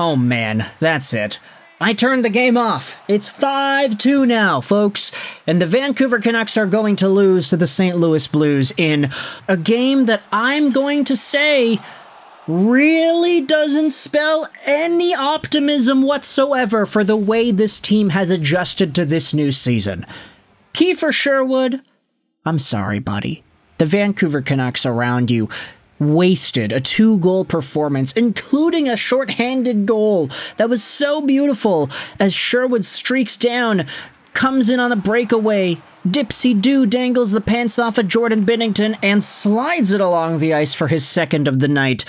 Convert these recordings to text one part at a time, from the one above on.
Oh man, that's it. I turned the game off. It's 5-2 now, folks. And the Vancouver Canucks are going to lose to the St. Louis Blues in a game that I'm going to say really doesn't spell any optimism whatsoever for the way this team has adjusted to this new season. Kiefer Sherwood, I'm sorry, buddy. The Vancouver Canucks around you wasted a 2-goal performance, including a shorthanded goal that was so beautiful as Sherwood streaks down, comes in on a breakaway, dipsy-do dangles the pants off of Jordan Binnington, and slides it along the ice for his second of the night.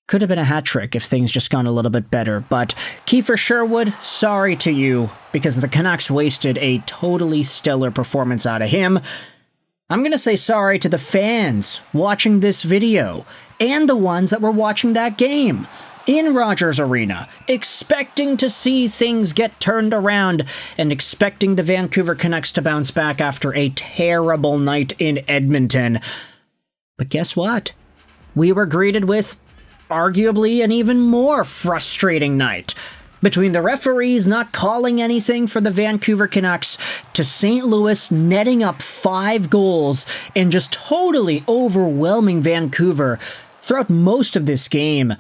Could have been a hat trick if things just gone a little bit better, but Kiefer Sherwood, sorry to you, because the Canucks wasted a totally stellar performance out of him. I'm going to say sorry to the fans watching this video, and the ones that were watching that game in Rogers Arena, expecting to see things get turned around, and expecting the Vancouver Canucks to bounce back after a terrible night in Edmonton. But guess what? We were greeted with arguably an even more frustrating night. Between the referees not calling anything for the Vancouver Canucks, to St. Louis netting up 5 goals and just totally overwhelming Vancouver throughout most of this game,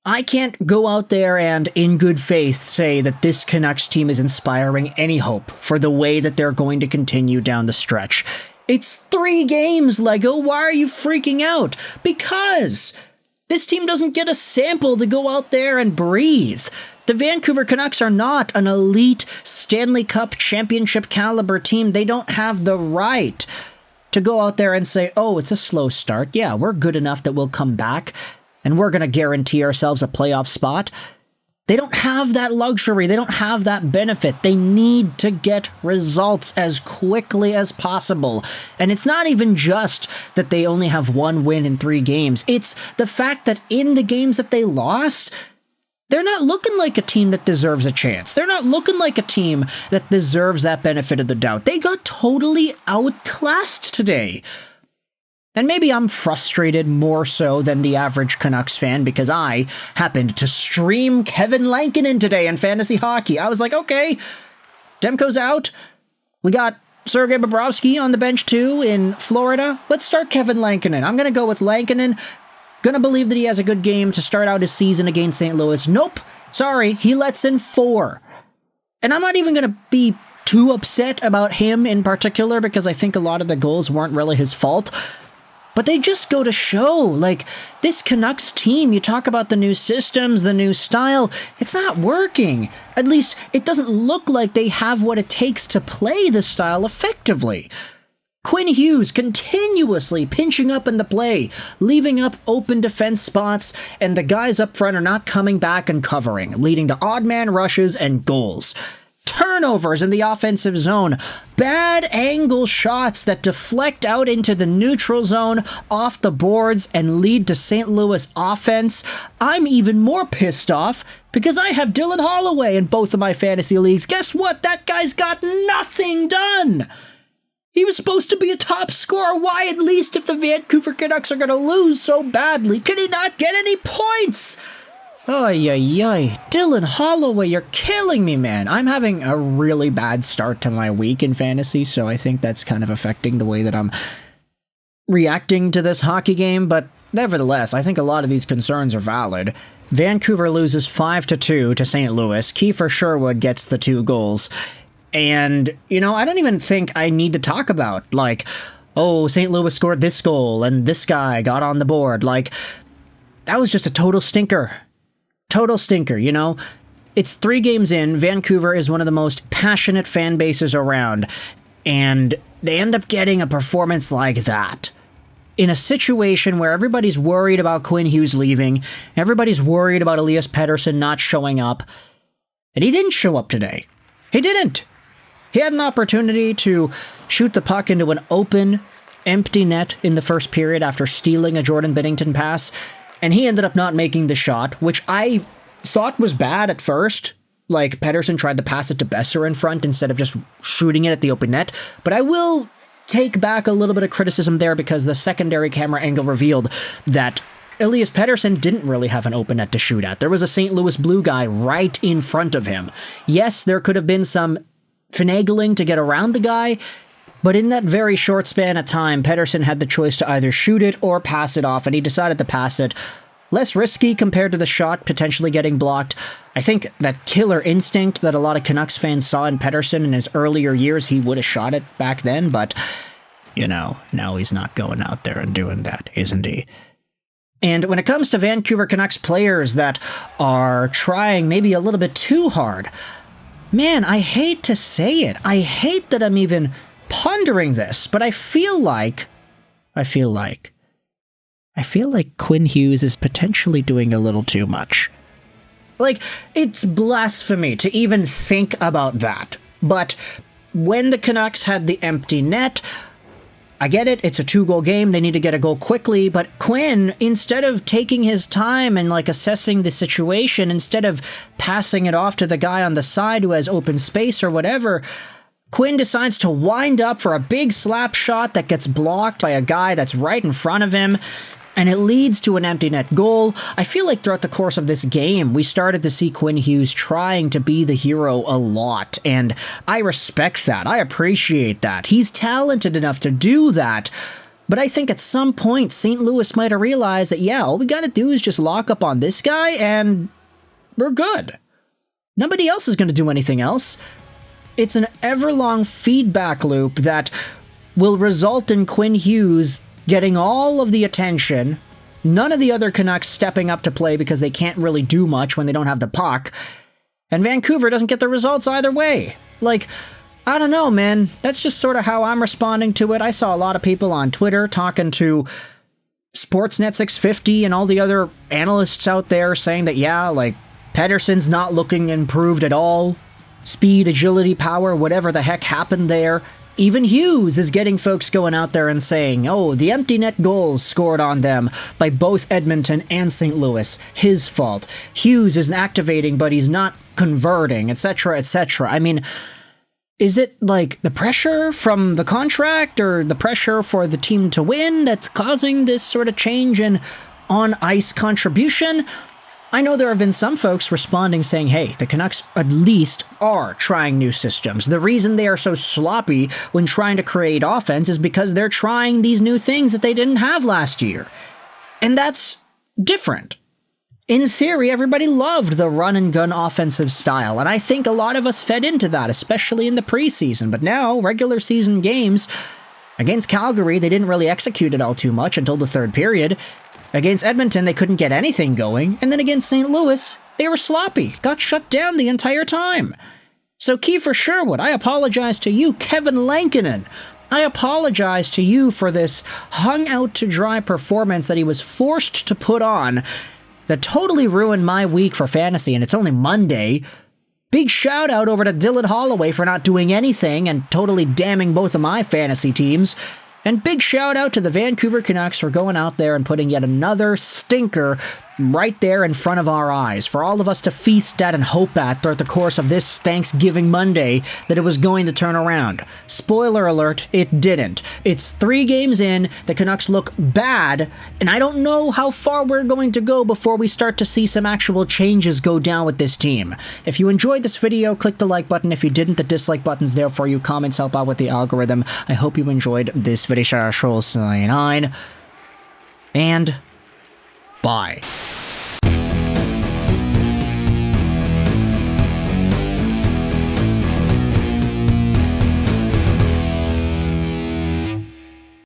I can't go out there and, in good faith, say that this Canucks team is inspiring any hope for the way that they're going to continue down the stretch. It's 3 games, Lego. Why are you freaking out? Because this team doesn't get a sample to go out there and breathe. The Vancouver Canucks are not an elite Stanley Cup championship caliber team. They don't have the right to go out there and say, oh, it's a slow start. Yeah, we're good enough that we'll come back and we're going to guarantee ourselves a playoff spot. They don't have that luxury. They don't have that benefit. They need to get results as quickly as possible. And it's not even just that they only have 1 win in 3 games. It's the fact that in the games that they lost, they're not looking like a team that deserves a chance. They're not looking like a team that deserves that benefit of the doubt. They got totally outclassed today. And maybe I'm frustrated more so than the average Canucks fan because I happened to stream Kevin Lankinen today in fantasy hockey. I was like, okay, Demko's out. We got Sergei Bobrovsky on the bench too in Florida. Let's start Kevin Lankinen. I'm going to go with Lankinen. Gonna believe that he has a good game to start out his season against St. Louis. Nope. Sorry, he lets in 4. And I'm not even gonna be too upset about him in particular because I think a lot of the goals weren't really his fault. But they just go to show, like, this Canucks team, you talk about the new systems, the new style, it's not working. At least, it doesn't look like they have what it takes to play the style effectively. Quinn Hughes continuously pinching up in the play, leaving up open defense spots, and the guys up front are not coming back and covering, leading to odd man rushes and goals. Turnovers in the offensive zone, bad angle shots that deflect out into the neutral zone, off the boards, and lead to St. Louis offense. I'm even more pissed off because I have Dylan Holloway in both of my fantasy leagues. Guess what? That guy's got nothing done. He was supposed to be a top scorer. Why, at least if the Vancouver Canucks are going to lose so badly, can he not get any points? Ay, ay, ay. Dylan Holloway, you're killing me, man. I'm having a really bad start to my week in fantasy, so I think that's kind of affecting the way that I'm reacting to this hockey game, but nevertheless, I think a lot of these concerns are valid. Vancouver loses 5-2 to St. Louis. Kiefer Sherwood gets the 2 goals. And, you know, I don't even think I need to talk about, like, oh, St. Louis scored this goal and this guy got on the board. Like, that was just a total stinker. Total stinker, you know? It's 3 games in. Vancouver is one of the most passionate fan bases around. And they end up getting a performance like that. In a situation where everybody's worried about Quinn Hughes leaving, everybody's worried about Elias Pettersson not showing up. And he didn't show up today. He didn't. He had an opportunity to shoot the puck into an open, empty net in the first period after stealing a Jordan Binnington pass, and he ended up not making the shot, which I thought was bad at first. Like, Pettersson tried to pass it to Besser in front instead of just shooting it at the open net, but I will take back a little bit of criticism there because the secondary camera angle revealed that Elias Pettersson didn't really have an open net to shoot at. There was a St. Louis Blue guy right in front of him. Yes, there could have been some finagling to get around the guy, but in that very short span of time, Pettersson had the choice to either shoot it or pass it off, and he decided to pass it. Less risky compared to the shot potentially getting blocked. I think that killer instinct that a lot of Canucks fans saw in Pettersson in his earlier years, he would have shot it back then, but, you know, now he's not going out there and doing that, isn't he? And when it comes to Vancouver Canucks players that are trying maybe a little bit too hard, man, I hate to say it. I hate that I'm even pondering this, but I feel like Quinn Hughes is potentially doing a little too much. Like, it's blasphemy to even think about that. But when the Canucks had the empty net, I get it, it's a 2-goal game, they need to get a goal quickly, but Quinn, instead of taking his time and assessing the situation, instead of passing it off to the guy on the side who has open space or whatever, Quinn decides to wind up for a big slap shot that gets blocked by a guy that's right in front of him, and it leads to an empty net goal. I feel like throughout the course of this game, we started to see Quinn Hughes trying to be the hero a lot, and I respect that. I appreciate that. He's talented enough to do that, but I think at some point, St. Louis might have realized that, yeah, all we gotta do is just lock up on this guy, and we're good. Nobody else is gonna do anything else. It's an ever-long feedback loop that will result in Quinn Hughes getting all of the attention, none of the other Canucks stepping up to play because they can't really do much when they don't have the puck, and Vancouver doesn't get the results either way. Like, I don't know, man. That's just sort of how I'm responding to it. I saw a lot of people on Twitter talking to Sportsnet 650 and all the other analysts out there saying that, yeah, Pettersson's not looking improved at all. Speed, agility, power, whatever the heck happened there. Even Hughes is getting folks going out there and saying, oh, the empty net goals scored on them by both Edmonton and St. Louis. His fault. Hughes isn't activating, but he's not converting, etc., etc. I mean, is it the pressure from the contract or the pressure for the team to win that's causing this sort of change in on-ice contribution? I know there have been some folks responding saying, hey, the Canucks at least are trying new systems. The reason they are so sloppy when trying to create offense is because they're trying these new things that they didn't have last year. And that's different. In theory, everybody loved the run-and-gun offensive style, and I think a lot of us fed into that, especially in the preseason. But now, regular season games, against Calgary, they didn't really execute it all too much until the third period. Against Edmonton, they couldn't get anything going, and then against St. Louis, they were sloppy, got shut down the entire time. So Kiefer Sherwood, I apologize to you. Kevin Lankinen, I apologize to you for this hung-out-to-dry performance that he was forced to put on that totally ruined my week for fantasy, and it's only Monday. Big shout-out over to Dylan Holloway for not doing anything and totally damning both of my fantasy teams. And big shout out to the Vancouver Canucks for going out there and putting yet another stinker right there in front of our eyes, for all of us to feast at and hope at throughout the course of this Thanksgiving Monday that it was going to turn around. Spoiler alert, it didn't. It's 3 games in, the Canucks look bad, and I don't know how far we're going to go before we start to see some actual changes go down with this team. If you enjoyed this video, click the like button. If you didn't, the dislike button's there for you. Comments help out with the algorithm. I hope you enjoyed this video. And bye.